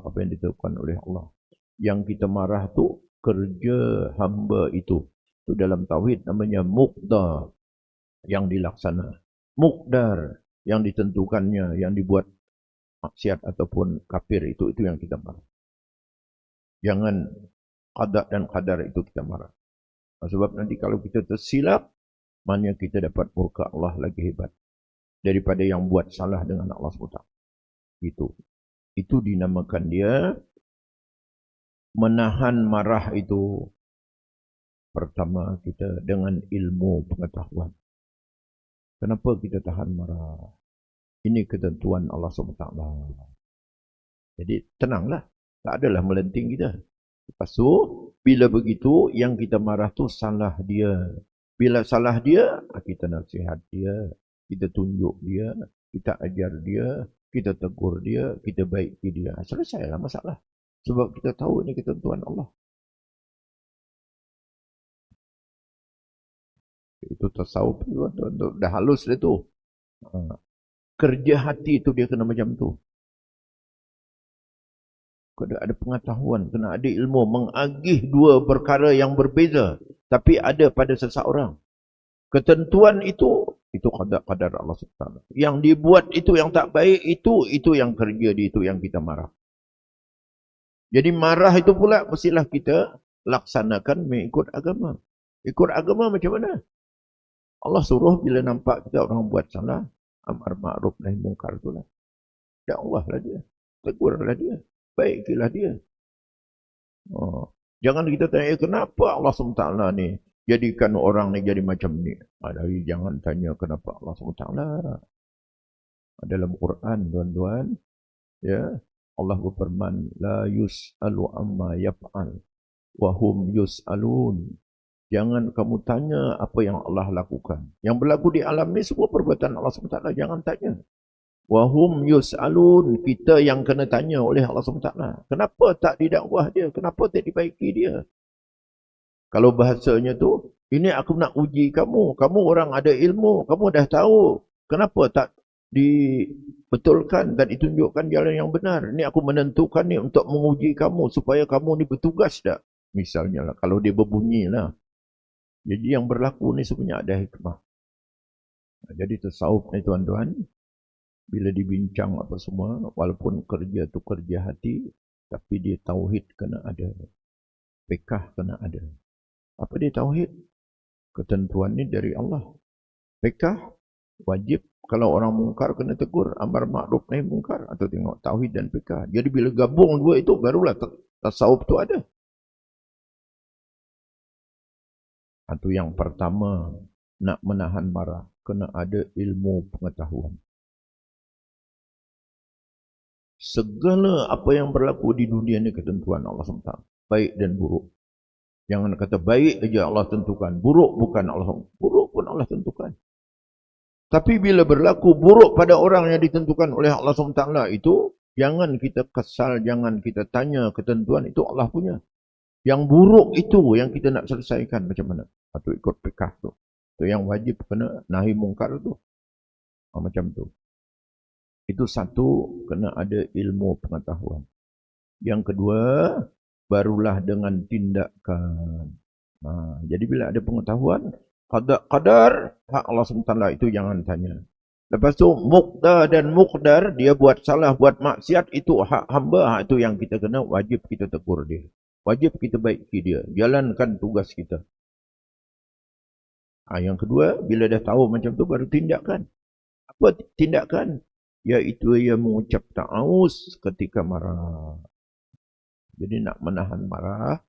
apa yang ditentukan oleh Allah. Yang kita marah tu kerja hamba itu. Itu dalam tauhid namanya muqda yang dilaksana. Muqdar yang ditentukannya, yang dibuat maksiat ataupun kafir itu yang kita marah. Jangan qada dan qadar itu kita marah. Sebab nanti kalau kita tersilap, maknanya kita dapat murka Allah lagi hebat daripada yang buat salah dengan Allah SWT. Itu dinamakan dia menahan marah itu. Pertama kita dengan ilmu pengetahuan. Kenapa kita tahan marah? Ini ketentuan Allah SWT. Jadi tenanglah. Tak adalah melenting kita. Lepas tu, bila begitu, yang kita marah tu salah dia. Bila salah dia, kita nasihat dia, kita tunjuk dia, kita ajar dia, kita tegur dia, kita baiki dia. Selesailah masalah. Sebab kita tahu ini ketentuan Allah. Itu tasawuf tu, dah halus dia tu. Kerja hati tu dia kena macam tu. Kena ada pengetahuan, kena ada ilmu, mengagih dua perkara yang berbeza. Tapi ada pada seseorang. Ketentuan itu qadar Allah SWT. Yang dibuat itu yang tak baik, itu yang kerja di itu yang kita marah. Jadi marah itu pula mestilah kita laksanakan mengikut agama. Ikut agama macam mana? Allah suruh bila nampak kita orang buat salah, amar ma'ruf nahi mungkar itulah. Dakwahlah dia, tegurlah dia, baikilah dia. Jangan kita tanya, kenapa Allah SWT ni jadikan orang ni jadi macam ni? Jadi jangan tanya kenapa Allah SWT. Dalam Quran, tuan-tuan, ya, Allah berfirman, la yus'alu amma yaf'al, wa hum yus'alun. Jangan kamu tanya apa yang Allah lakukan. Yang berlaku di alam ni semua perbuatan Allah SWT. Jangan tanya. Wa hum yus'alun. Kita yang kena tanya oleh Allah SWT. Kenapa tak didakwah dia? Kenapa tak dibaiki dia? Kalau bahasanya tu, ini aku nak uji kamu. Kamu orang ada ilmu. Kamu dah tahu. Kenapa tak dibetulkan dan ditunjukkan jalan yang benar? Ini aku menentukan ni untuk menguji kamu. Supaya kamu ni bertugas tak? Misalnya lah. Kalau dia berbunyi lah. Jadi yang berlaku ni sebenarnya ada hikmah. Jadi tasawuf ni tuan-tuan, bila dibincang apa semua, walaupun kerja tu kerja hati, tapi dia tauhid kena ada. Fiqh kena ada. Apa dia tauhid? Ketentuan ni dari Allah. Fiqh wajib kalau orang mungkar kena tegur, amar ma'ruf nahi mungkar, atau tengok tauhid dan fiqh. Jadi bila gabung dua itu barulah tasawuf tu ada. Itu yang pertama, nak menahan marah kena ada ilmu pengetahuan. Segala apa yang berlaku di dunia ni ketentuan Allah SWT, baik dan buruk. Jangan kata baik aja Allah tentukan, buruk bukan Allah, buruk pun Allah tentukan. Tapi bila berlaku buruk pada orang yang ditentukan oleh Allah SWT itu, jangan kita kesal, jangan kita tanya ketentuan itu Allah punya. Yang buruk itu yang kita nak selesaikan macam mana? Atau ikut fiqh tu. Itu yang wajib kena nahi mungkar tu. Macam tu. Itu satu, kena ada ilmu pengetahuan. Yang kedua, barulah dengan tindakan. Jadi bila ada pengetahuan, qadar hak Allah SWT itu jangan tanya. Lepas tu muqdar dan muqdar, dia buat salah, buat maksiat, itu hak hamba, hak itu yang kita kena, wajib kita tegur dia. Wajib kita baiki dia, jalankan tugas kita. Yang kedua, bila dah tahu macam tu, baru tindakan. Apa tindakan? Iaitu ia mengucap ta'awuz ketika marah. Jadi nak menahan marah,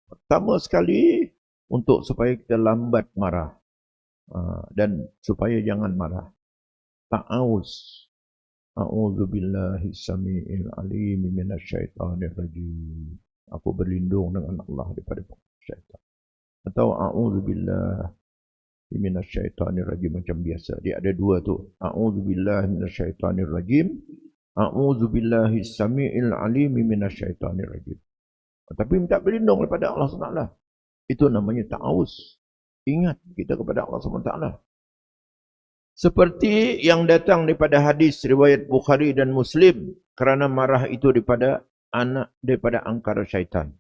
pertama sekali untuk supaya kita lambat marah dan supaya jangan marah. Ta'awuz. A'udzu billahi samiil alim minasyaitonir rajim. Aku berlindung dengan Allah daripada syaitan. Atau a'udzu billahi minasyaitonir rajim macam biasa. Dia ada dua tu. A'udzu billahi minasyaitonir rajim. A'udzu billahi samiil alim minasyaitonir rajim. Tapi minta berlindung kepada Allah SWT. Itu namanya ta'awuz. Ingat kita kepada Allah SWT. Seperti yang datang daripada hadis riwayat Bukhari dan Muslim, kerana marah itu daripada angkara syaitan.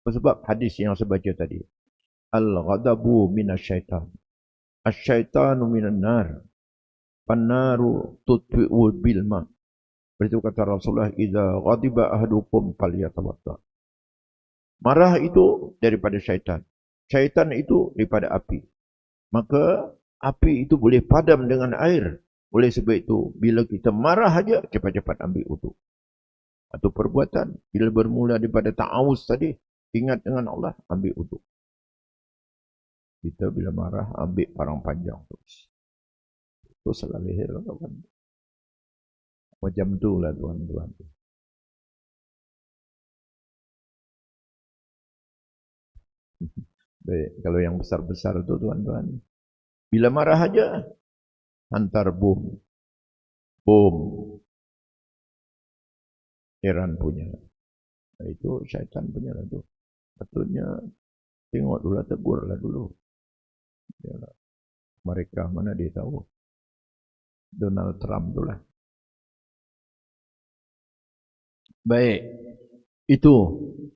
Sebab hadis yang saya baca tadi. Al-ghadabu minasyaitan. Asyaitanu minan nar. Pannaru tutfi'u bil ma. Beritu kata Rasulullah, idza ghadiba ahadukum falyatawadda. Marah itu daripada syaitan. Syaitan itu daripada api. Maka api itu boleh padam dengan air. Oleh sebab itu, bila kita marah saja, cepat-cepat ambil wudu. Atau perbuatan, bila bermula daripada ta'awuz tadi, ingat dengan Allah, ambil wudu. Kita bila marah, ambil parang panjang terus. Itu salah leher, kawan. Macam itulah tuan-tuan. Baik, kalau yang besar-besar itu tuan-tuan, bila marah aja, hantar bom. Iran punya. Itu syaitan punya lah tu. Patutnya tengok dulu, tegurlah dulu. Yalah. Mereka mana dia tahu. Donald Trump tu lah. Baik. Itu.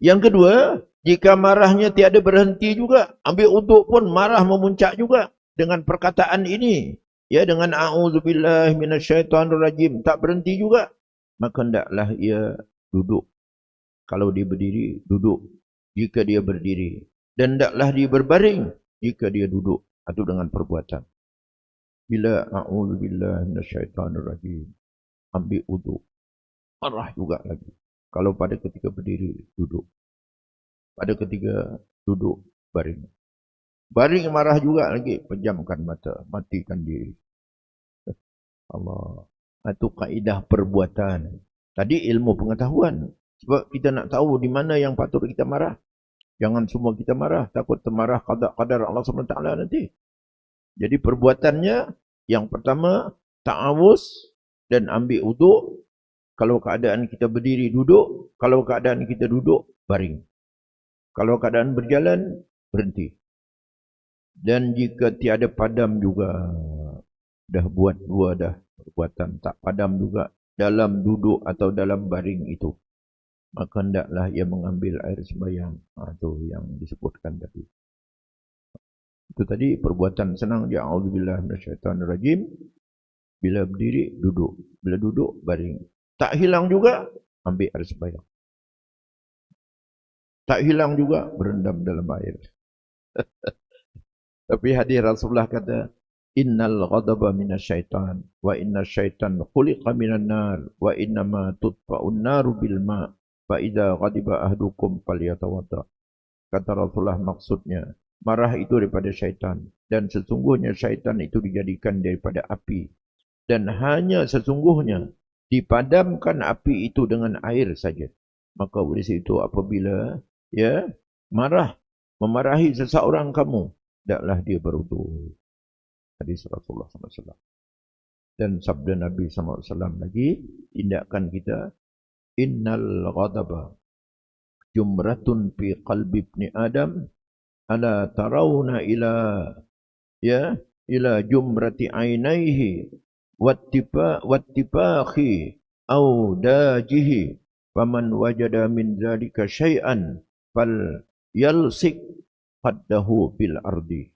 Yang kedua, jika marahnya tiada berhenti juga, ambil uduk pun marah memuncak juga dengan perkataan ini. Ya, dengan a'udzubillahi minasyaitonirrajim, tak berhenti juga. Maka hendaklah ia duduk. Kalau dia berdiri, duduk. Jika dia berdiri. Dan hendaklah dia berbaring jika dia duduk. Atau dengan perbuatan. Bila a'udzubillahi minasyaitonirrajim, ambil uduk. Marah juga lagi. Kalau pada ketika berdiri, duduk. Pada ketika duduk, baring. Baring marah juga lagi. Pejamkan mata. Matikan diri. Allah. Itu kaedah perbuatan. Tadi ilmu pengetahuan. Sebab kita nak tahu di mana yang patut kita marah. Jangan semua kita marah. Takut termarah qadar Allah SWT nanti. Jadi perbuatannya, yang pertama, ta'awuz dan ambil uduk. Kalau keadaan kita berdiri, duduk. Kalau keadaan kita duduk, baring. Kalau keadaan berjalan, berhenti. Dan jika tiada padam juga, dah buat dua dah perbuatan, tak padam juga dalam duduk atau dalam baring itu, maka hendaklah ia mengambil air sembahyang. Itu yang disebutkan tadi. Itu tadi perbuatan senang dia. A'udzubillahi minasyaitonirrajim. Bila berdiri, duduk. Bila duduk, baring. Tak hilang juga, ambil air sembahyang. Tak hilang juga, berendam dalam air. Tapi hadis Rasulullah kata, innal ghadaba minasyaitan wa inna syaitan khuliqa minan nar wa inna ma tutfa'un naru bil ma fa idza ghadiba ahdukum falyatawadda. Kata Rasulullah, maksudnya marah itu daripada syaitan dan sesungguhnya syaitan itu dijadikan daripada api dan hanya sesungguhnya dipadamkan api itu dengan air saja. Maka oleh itu apabila marah memarahi seseorang kamu, hendaklah dia berwudu. Hadis Rasulullah SAW. Dan sabda Nabi SAW lagi, tindakan kita, innal ghadaba jumratun fi qalbi ibni Adam, ala tarawna ila jumrati ainaihi wattibakhi au dajihi, faman wajada min zalika syai'an fal yalsik qaddahu bil ardi.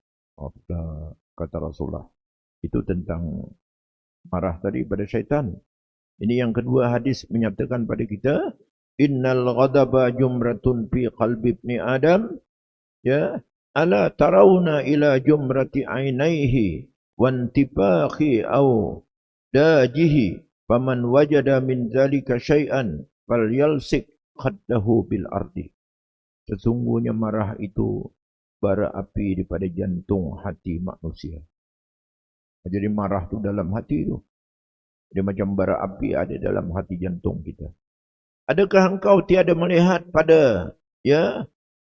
Kata Rasulullah. Itu tentang marah tadi pada syaitan. Ini yang kedua hadis menyatakan pada kita, innal ghadaba jumratun fi qalbi ibni Adam, ala tarawna ila jumrati ainaihi wantibakhi au dajihi, faman wajada min zalika syai'an falyalsik khaddahu bil ardi. Sesungguhnya marah itu bara api daripada jantung hati manusia. Jadi marah tu dalam hati tu. Dia macam bara api ada dalam hati jantung kita. Adakah engkau tiada melihat pada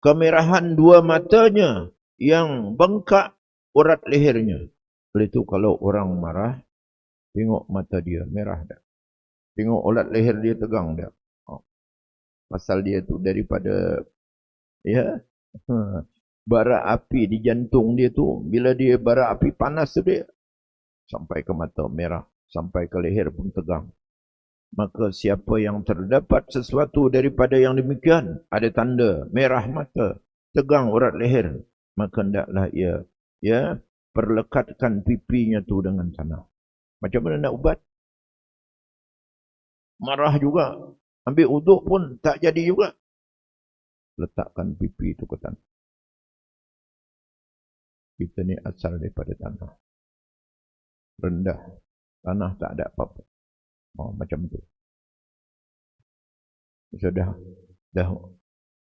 kemerahan dua matanya yang bengkak urat lehernya? Oleh itu kalau orang marah, tengok mata dia merah dah. Tengok urat leher dia tegang dah. Pasal dia tu daripada bara api di jantung dia tu, bila dia bara api panas tu dia sampai ke mata merah, sampai ke leher pun tegang. Maka siapa yang terdapat sesuatu daripada yang demikian, ada tanda merah mata, tegang urat leher, maka hendaklah ia perlekatkan pipinya tu dengan tanah. Macam mana nak ubat? Marah juga, ambil uduk pun tak jadi juga. Letakkan pipi itu ke tanah. Kita ni asal daripada tanah. Rendah. Tanah tak ada apa-apa. Macam tu. Sudah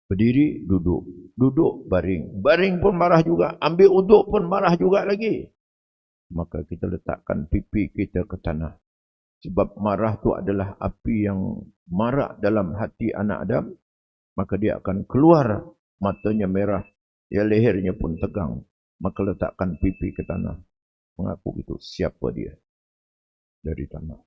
berdiri, duduk. Duduk, baring. Baring pun marah juga. Ambil uduk pun marah juga lagi. Maka kita letakkan pipi kita ke tanah. Sebab marah tu adalah api yang marak dalam hati anak Adam. Maka dia akan keluar, matanya merah. Lehernya pun tegang. Maka letakkan pipi ke tanah. Mengaku itu siapa dia dari tanah.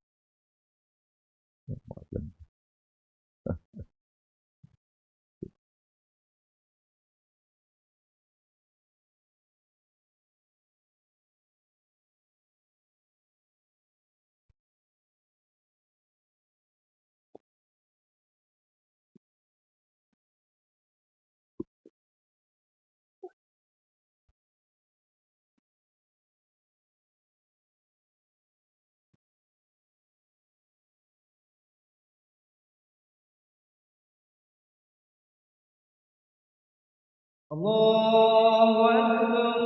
Allahu Akbar,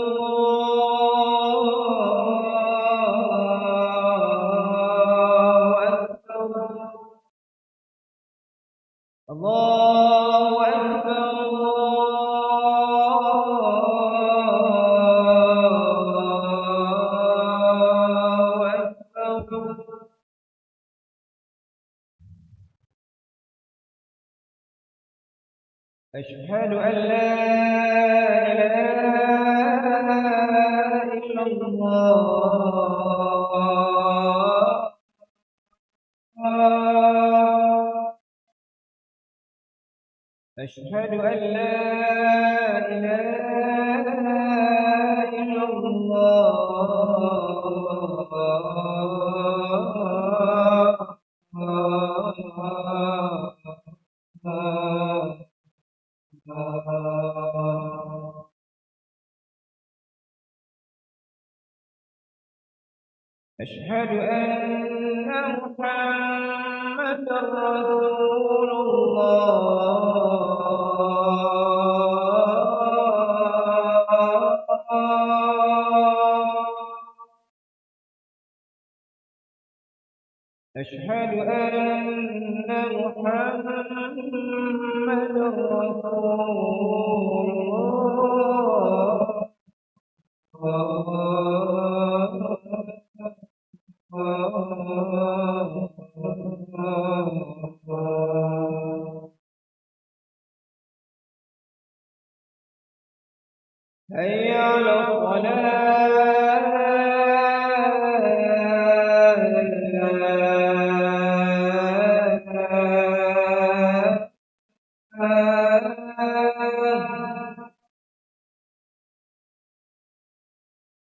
Allahu Akbar, Allahu Akbar. أشهد أن لا إله إلا الله. أشهد أن لا إله إلا الله. أشهد أن محمدا رسول الله. أشهد أن محمد رسول الله. هيا على الصلاة.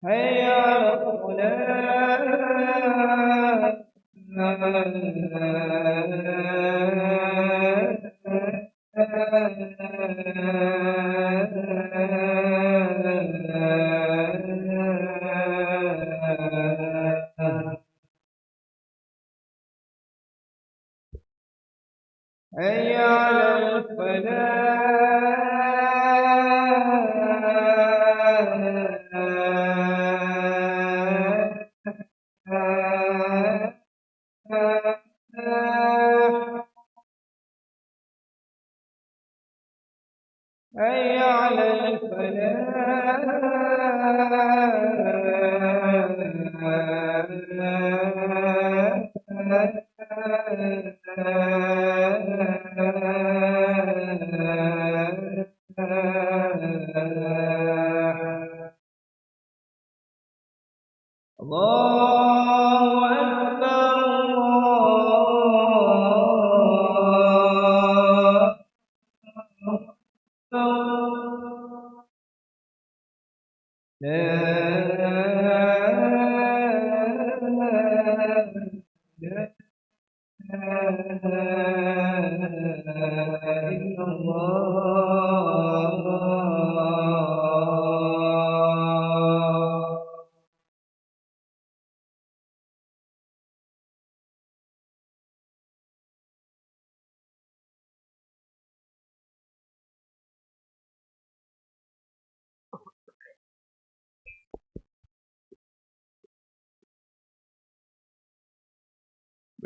هيا على الصلاة. هيا على الفلاح. هيا على الفلاح. الله أكبر الله أكبر. لا إله إلا الله.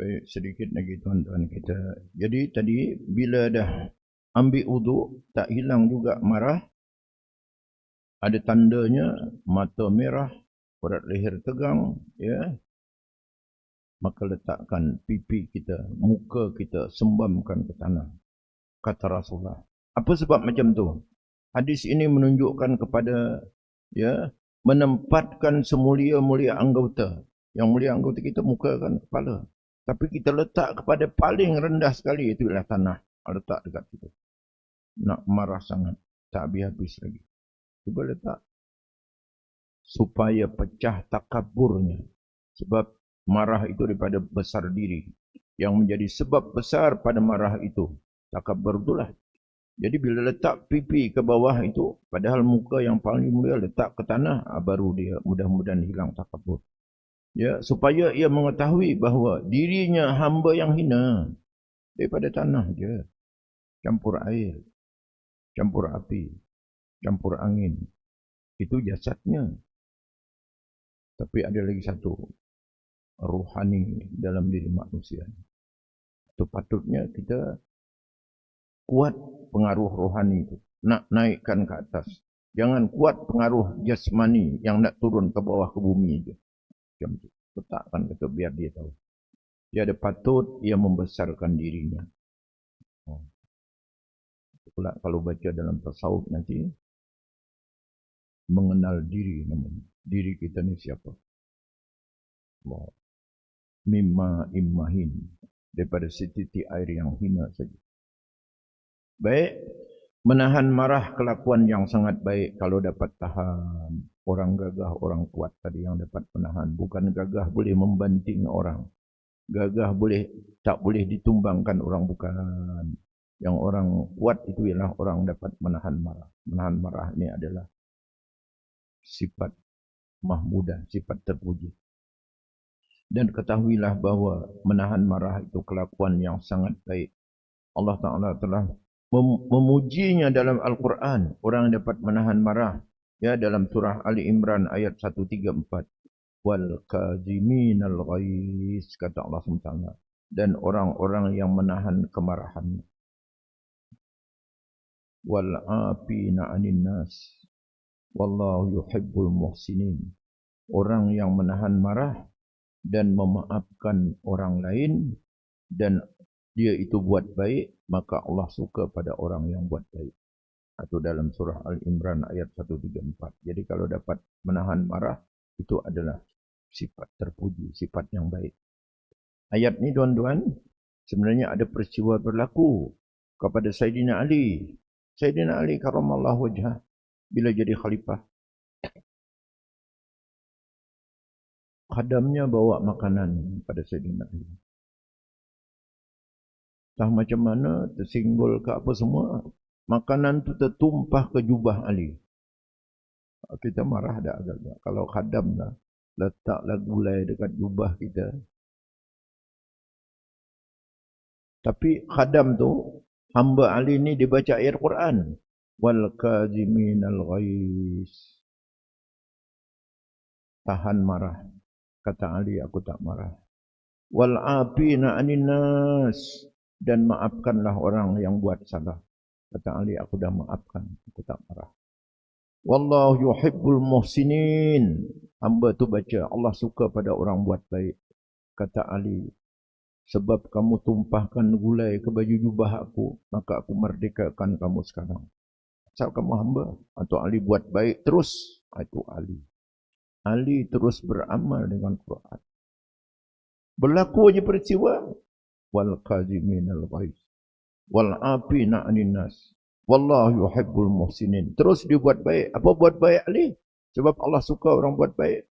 Baik, sedikit lagi tuan-tuan kita. Jadi tadi bila dah ambil wuduk, tak hilang juga marah. Ada tandanya mata merah, berat leher tegang, ya. Maka letakkan pipi kita, muka kita, sembamkan ke tanah. Kata Rasulullah. Apa sebab macam tu? Hadis ini menunjukkan kepada, ya, menempatkan semulia-mulia anggota. Yang mulia anggota kita muka kan kepala. Tapi kita letak kepada paling rendah sekali, itu ialah tanah. Letak dekat situ. Nak marah sangat, tak habis-habis lagi. Cuba letak. Supaya pecah takaburnya. Sebab marah itu daripada besar diri. Yang menjadi sebab besar pada marah itu. Takabur itulah. Jadi bila letak pipi ke bawah itu, padahal muka yang paling mulia letak ke tanah, baru dia mudah-mudahan hilang takabur. Ya, supaya ia mengetahui bahawa dirinya hamba yang hina daripada tanah je. Campur air, campur api, campur angin. Itu jasadnya. Tapi ada lagi satu, rohani dalam diri manusia. Itu patutnya kita kuat pengaruh rohani itu. Nak naikkan ke atas. Jangan kuat pengaruh jasmani yang nak turun ke bawah ke bumi je. Macam tu. Letakkan kata biar dia tahu. Dia ada patut ia membesarkan dirinya. Pula kalau baca dalam tasawuf nanti, mengenal diri namanya. Diri kita ni siapa? Allah. Mimma immahin. Daripada setitik air yang hina saja. Baik. Menahan marah kelakuan yang sangat baik kalau dapat tahan. Orang gagah, orang kuat tadi yang dapat menahan. Bukan gagah boleh membanting orang. Gagah boleh tak boleh ditumbangkan orang, bukan. Yang orang kuat itu ialah orang dapat menahan marah. Menahan marah ini adalah sifat mahmudah, sifat terpuji. Dan ketahuilah bahawa menahan marah itu kelakuan yang sangat baik. Allah Ta'ala telah memujinya dalam Al-Quran. Orang dapat menahan marah. Ya, dalam surah Ali Imran ayat 134. wal kaziminal ghaiz, kata Allah SWT, dan orang-orang yang menahan kemarahan, wal afina 'anil nas wallahu yuhibbul muhsinin, orang yang menahan marah dan memaafkan orang lain dan dia itu buat baik, maka Allah suka pada orang yang buat baik. Atau dalam surah Al-Imran ayat 134. Jadi kalau dapat menahan marah, itu adalah sifat terpuji, sifat yang baik. Ayat ni tuan-tuan, sebenarnya ada peristiwa berlaku kepada Sayyidina Ali. Sayyidina Ali karamallahu wajhah bila jadi khalifah, khadamnya bawa makanan pada Sayyidina Ali. Entah macam mana, tersinggul ke apa semua, makanan tu tertumpah ke jubah Ali. Kita marah dah agak-agak. Kalau khadam dah, letaklah gulai dekat jubah kita. Tapi khadam tu, hamba Ali ni dia baca ayat Quran. Wal kaziminal ghaiz. Tahan marah. Kata Ali, aku tak marah. Wal afina 'anil nas. Dan maafkanlah orang yang buat salah. Kata Ali, aku dah maafkan, aku tak marah. Wallahu yuhibbul muhsinin. Hamba tu baca, Allah suka pada orang buat baik. Kata Ali, sebab kamu tumpahkan gulai ke baju jubah aku, maka aku merdekakan kamu sekarang. Asal kamu hamba, atau Ali buat baik terus, itu Ali. Ali terus beramal dengan Quran. Berlaku je peristiwa. Wal kaziminal ghaiz. Wal afina 'anil nas. Wallahu yuhibbul muhsinin. Terus dia buat baik. Apa buat baik Ali? Sebab Allah suka orang buat baik.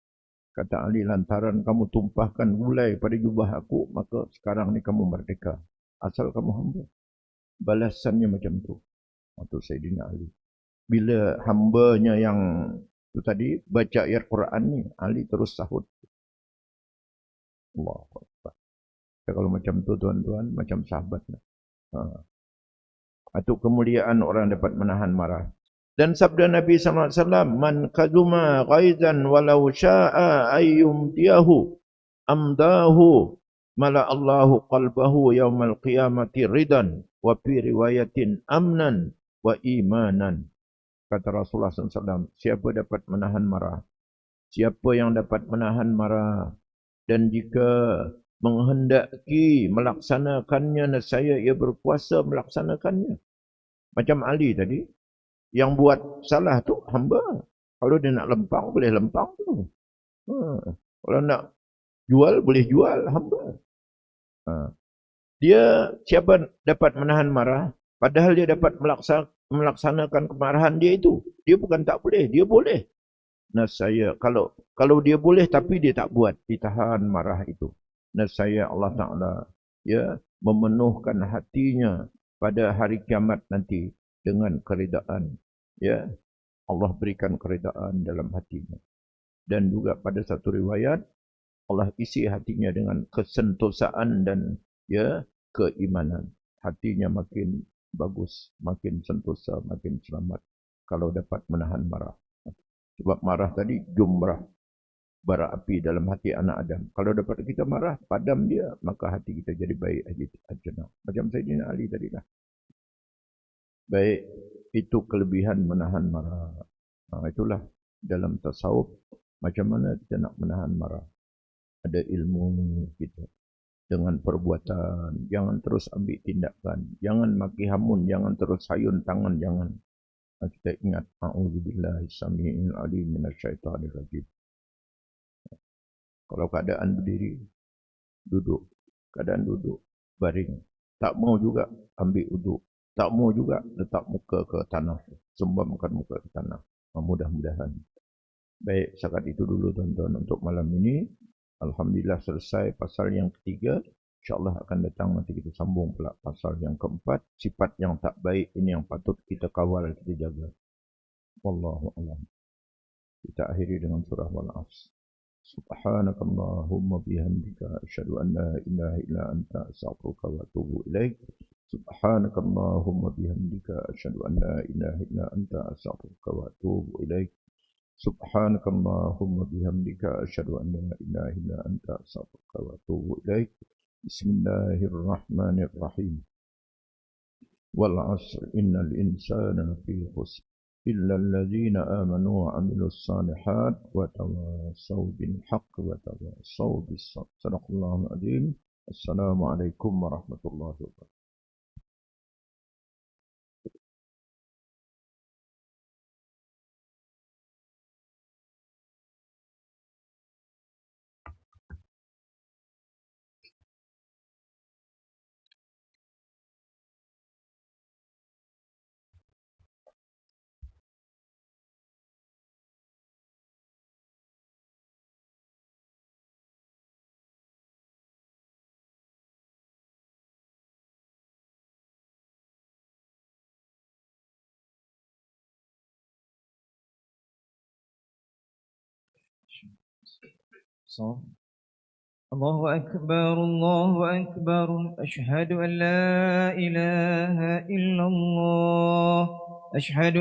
Kata Ali, lantaran kamu tumpahkan gulai pada jubah aku, maka sekarang ni kamu merdeka. Asal kamu hamba. Balasannya macam tu. Itu Sayyidina Ali. Bila hambanya yang tu tadi baca ayat Quran ni, Ali terus sahut. Allahu Akbar. Kalau macam tu tuan-tuan, macam sahabat. Itu kemuliaan orang dapat menahan marah. Dan sabda Nabi SAW, man kaduma ghaizan walau sya'a ayyumtiyahu amdahu mala Allahu qalbahu yawmal qiyamati ridan wa fi riwayatin amnan wa imanan. Kata Rasulullah SAW, siapa dapat menahan marah? Siapa yang dapat menahan marah dan jika menghendaki melaksanakannya, nescaya ia berkuasa melaksanakannya. Macam Ali tadi, yang buat salah tu hamba. Kalau dia nak lempang, boleh lempang tu. Kalau nak jual, boleh jual hamba. Dia siapa dapat menahan marah, padahal dia dapat melaksanakan kemarahan dia itu. Dia bukan tak boleh, dia boleh. Nescaya kalau dia boleh tapi dia tak buat, ditahan marah itu. Nescaya Allah Ta'ala memenuhkan hatinya pada hari kiamat nanti dengan keridaan. Ya, Allah berikan keridaan dalam hatinya. Dan juga pada satu riwayat, Allah isi hatinya dengan kesentosaan dan keimanan. Hatinya makin bagus, makin sentosa, makin selamat kalau dapat menahan marah. Sebab marah tadi jumrah bara api dalam hati anak Adam. Kalau dapat kita marah, padam dia, maka hati kita jadi baik aja. Macam Sayyidina Ali tadi lah. Baik, itu kelebihan menahan marah. Itulah dalam tasawuf, macam mana kita nak menahan marah. Ada ilmu kita. Dengan perbuatan, jangan terus ambil tindakan. Jangan maki hamun, jangan terus sayun tangan, jangan. Kita ingat, a'udzubillahi samii'il alim minasyaitanir rajim. Kalau keadaan berdiri, duduk. Keadaan duduk, baring. Tak mau juga ambil uduk. Tak mau juga letak muka ke tanah. Sembamkan muka ke tanah. Mudah-mudahan. Baik, setakat itu dulu tuan-tuan untuk malam ini. Alhamdulillah selesai pasal yang ketiga. InsyaAllah akan datang nanti kita sambung pula pasal yang keempat. Sifat yang tak baik ini yang patut kita kawal, kita jaga. Wallahu a'lam. Kita akhiri dengan surah Wal-Asr. Subhanakallahumma bihamdika asyhadu an la ilaha illa anta astaghfiruka wa atubu ilaik. Subhanakallahumma bihamdika asyhadu an la ilaha illa anta astaghfiruka wa atubu ilaik. Subhanakallahumma bihamdika asyhadu an la ilaha illa anta astaghfiruka wa atubu ilaik. Bismillahirrahmanirrahim. Wal 'asr innal insana fi khusr illa alladhina amanu wa 'amilus shalihat wa tawassaw bil haqqi wa tawassaw bis sabr. Sadaqallahul azim. Assalamualaikum warahmatullahi wabarakatuh. الله أكبر الله أكبر أشهد أن لا إله إلا الله أشهد